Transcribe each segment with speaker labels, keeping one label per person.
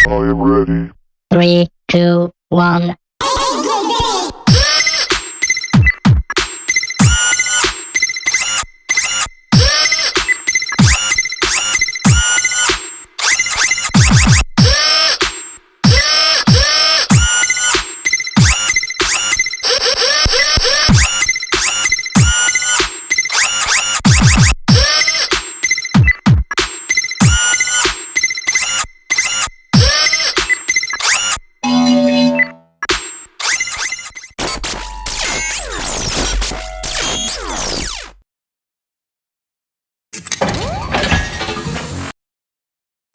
Speaker 1: I am ready.
Speaker 2: 3, 2, 1.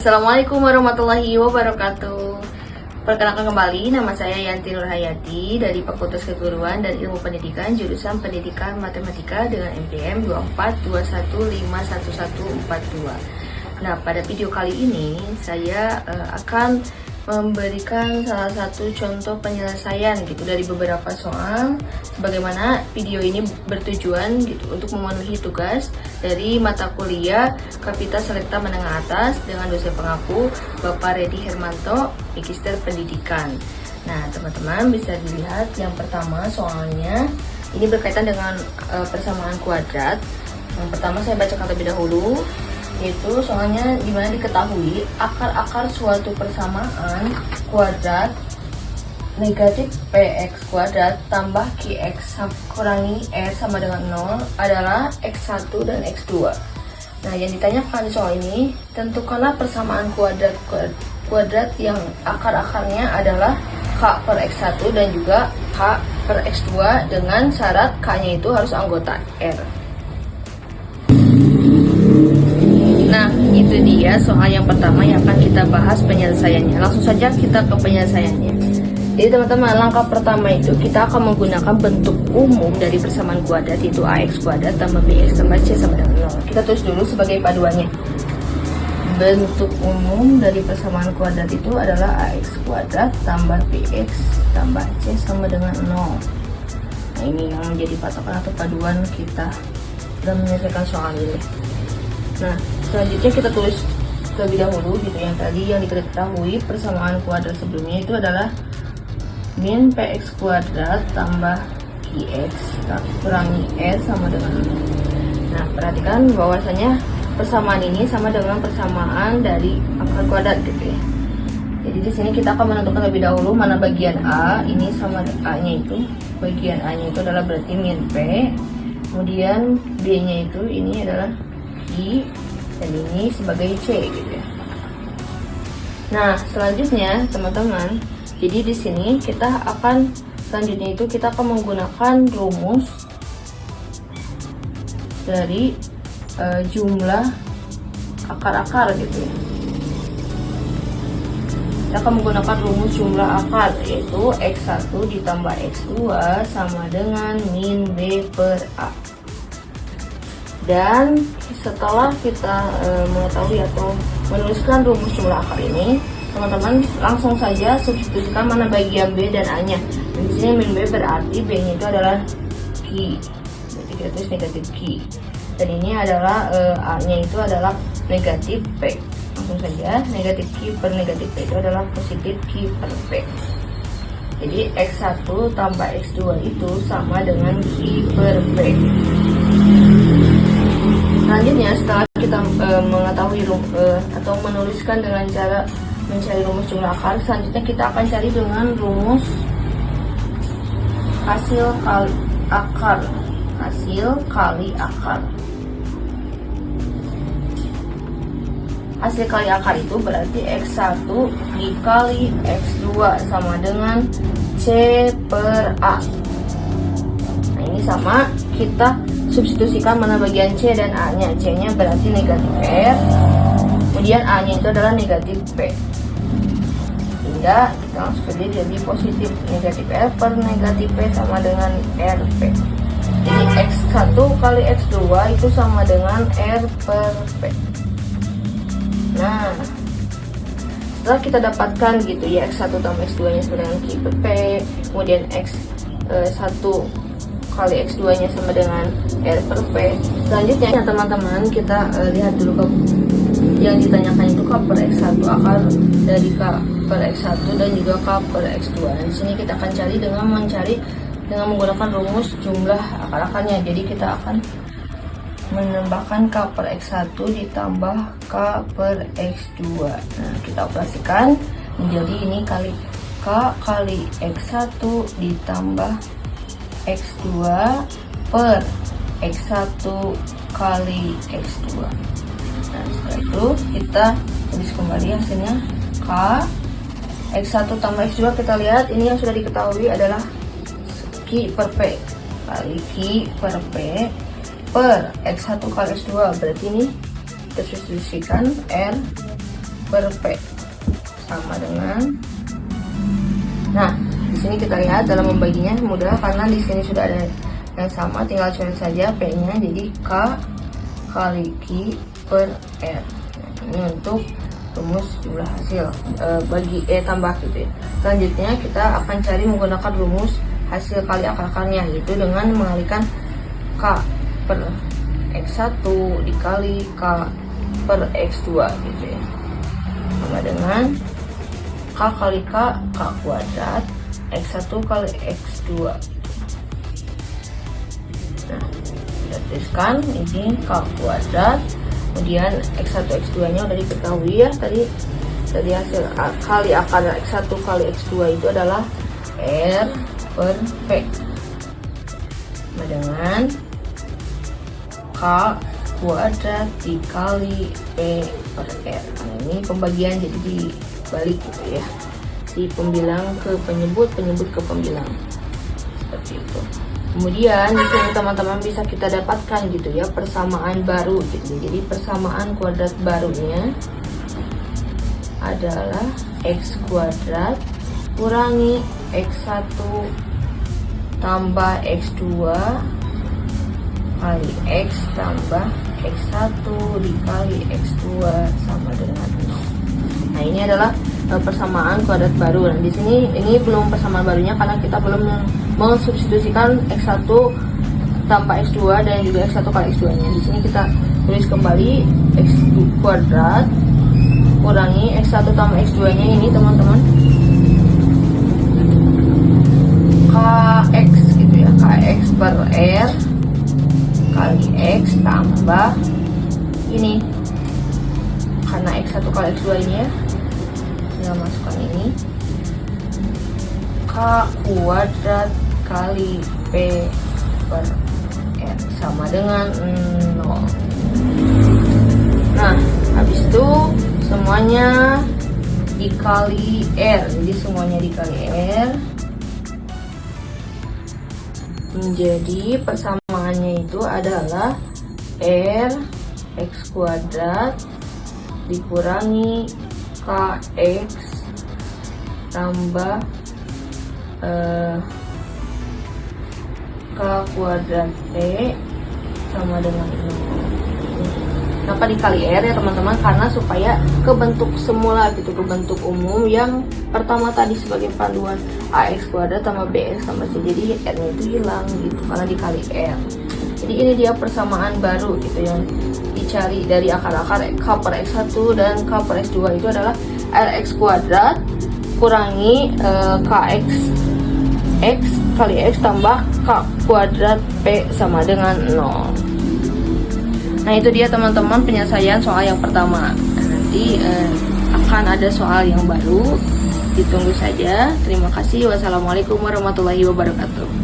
Speaker 3: Assalamualaikum warahmatullahi wabarakatuh. Perkenalkan kembali, nama saya Yanti Nurhayati dari Fakultas Keguruan dan Ilmu Pendidikan jurusan Pendidikan Matematika dengan NPM 242151142. Nah, pada video kali ini saya akan memberikan salah satu contoh penyelesaian gitu dari beberapa soal, sebagaimana video ini bertujuan gitu untuk memenuhi tugas dari mata kuliah Kapita Selekta Menengah Atas dengan dosen pengaku Bapak Redi Hermanto, Magister Pendidikan. Nah, teman-teman bisa dilihat yang pertama soalnya ini berkaitan dengan persamaan kuadrat. Yang pertama saya bacakan terlebih dahulu, yaitu soalnya dimana diketahui akar-akar suatu persamaan kuadrat negatif px kuadrat tambah qx kurangi r sama dengan 0 adalah x1 dan x2. Nah, yang ditanyakan soal ini, tentukanlah persamaan kuadrat yang akar-akarnya adalah k per x1 dan juga k per x2 dengan syarat k-nya itu harus anggota r. Nah, itu dia soal yang pertama yang akan kita bahas penyelesaiannya. Langsung saja kita ke penyelesaiannya. Jadi teman-teman, langkah pertama itu kita akan menggunakan bentuk umum dari persamaan kuadrat, yaitu ax kuadrat tambah bx tambah c sama dengan 0. Kita tulis dulu sebagai paduannya. Bentuk umum dari persamaan kuadrat itu adalah ax kuadrat tambah bx tambah c sama dengan 0. Nah, ini yang menjadi patokan atau paduan kita dalam menyelesaikan soal ini. Nah, selanjutnya kita tulis terlebih dahulu gitu, yang tadi yang diketahui persamaan kuadrat sebelumnya itu adalah min px kuadrat tambah qx kurangi r sama dengan 0. Nah, perhatikan bahwasanya persamaan ini sama dengan persamaan dari akar kuadrat gitu ya. Jadi di sini kita akan menentukan lebih dahulu mana bagian a, ini sama a-nya itu, bagian a-nya itu adalah berarti min p, kemudian b-nya itu ini adalah I, dan ini sebagai C gitu ya. Nah, selanjutnya teman-teman, jadi di sini kita akan menggunakan rumus dari jumlah akar-akar gitu ya. Kita akan menggunakan rumus jumlah akar, yaitu x1 ditambah x2 sama dengan min b per a. Dan setelah kita mengetahui atau menuliskan rumus jumlah akar ini, teman-teman langsung saja substitusikan mana bagian b dan a nya. Dan di sini min b berarti b nya itu adalah q, jadi kita tulis negatif q, dan ini adalah a nya itu adalah negatif p. Langsung saja, negatif q per negatif p itu adalah positif q per p. Jadi x1 tambah x2 itu sama dengan q per p. Selanjutnya, setelah kita mengetahui atau menuliskan dengan cara mencari rumus jumlah akar, selanjutnya kita akan cari dengan rumus hasil kali akar. Hasil kali akar itu berarti x1 dikali x2 sama dengan c per a. Nah, ini sama, kita substitusikan mana bagian C dan A nya. C nya berarti negatif R, kemudian A nya itu adalah negatif P, hingga kita langsung saja jadi positif negatif R per negatif P sama dengan RP. Jadi X1 kali X2 itu sama dengan R per P. Nah, setelah kita dapatkan gitu ya, X1 tambah X2 nya sama dengan Q per P, kemudian X1 kali X2 nya sama dengan R per P. Selanjutnya teman-teman kita lihat dulu ke yang ditanyakan itu K per X1 akar dari K per X1 dan juga K per X2. Nah, di sini kita akan cari dengan menggunakan rumus jumlah akar-akarnya. Jadi kita akan menambahkan K per X1 ditambah K per X2. Nah, kita operasikan menjadi ini kali K kali X1 ditambah X2 per X1 kali X2. Nah, setelah itu kita tulis kembali hasilnya K X1 tambah X2. Kita lihat ini yang sudah diketahui adalah Q per P kali Q per P per X1 kali X2. Berarti ini kita substitusikan R per P sama dengan, nah di sini kita lihat dalam membaginya mudah karena di sini sudah ada yang sama, tinggal coret saja P-nya jadi K kali Q per R. Nah, ini untuk rumus jumlah hasil bagi tambah gitu ya. Selanjutnya kita akan cari menggunakan rumus hasil kali akar-akarnya, yaitu dengan mengalihkan K per X1 dikali K per X2 gitu ya, sama dengan K kali K kuadrat X1 kali X2. Nah, kita tuliskan ini K kuadrat, kemudian X1 X2 nya udah diketahui ya, tadi hasil kali akar X1 kali X2 itu adalah R per P sama dengan K kuadrat dikali P per R. Nah, ini pembagian jadi dibalik gitu ya, di pembilang ke penyebut ke pembilang seperti itu. Kemudian di sini teman-teman bisa kita dapatkan gitu ya persamaan baru gitu. Jadi persamaan kuadrat barunya adalah X kuadrat kurangi X1 tambah X2 kali X tambah X1 dikali X2 sama dengan 0. Nah, ini adalah persamaan kuadrat baru. Dan di sini ini belum persamaan barunya karena kita belum mensubstitusikan X1 tambah X2 dan juga X1 kali X2 nya. Di sini kita tulis kembali X kuadrat kurangi X1 tambah X2 nya ini teman-teman Kx gitu ya, Kx per R kali X tambah ini karena X1 kali X2 ini ya, tinggal masukkan ini K kuadrat kali P per R sama dengan 0. Nah, habis itu semuanya dikali R, jadi semuanya dikali R menjadi persamaannya itu adalah R X kuadrat dikurangi Kx tambah K kuadrat P sama dengan 0. Kenapa dikali R ya teman-teman? Karena supaya kebentuk semula gitu, kebentuk umum yang pertama tadi sebagai panduan AX kuadrat tambah BX sama C, jadi R-nya itu hilang gitu karena dikali R. Jadi ini dia persamaan baru gitu yang dicari dari akar-akar K per X1 dan K per X2 itu adalah RX kuadrat kurangi Kx X kali X tambah K kuadrat P sama dengan 0. Nah, itu dia teman-teman penyelesaian soal yang pertama. Nah, nanti akan ada soal yang baru, ditunggu saja. Terima kasih. Wassalamualaikum warahmatullahi wabarakatuh.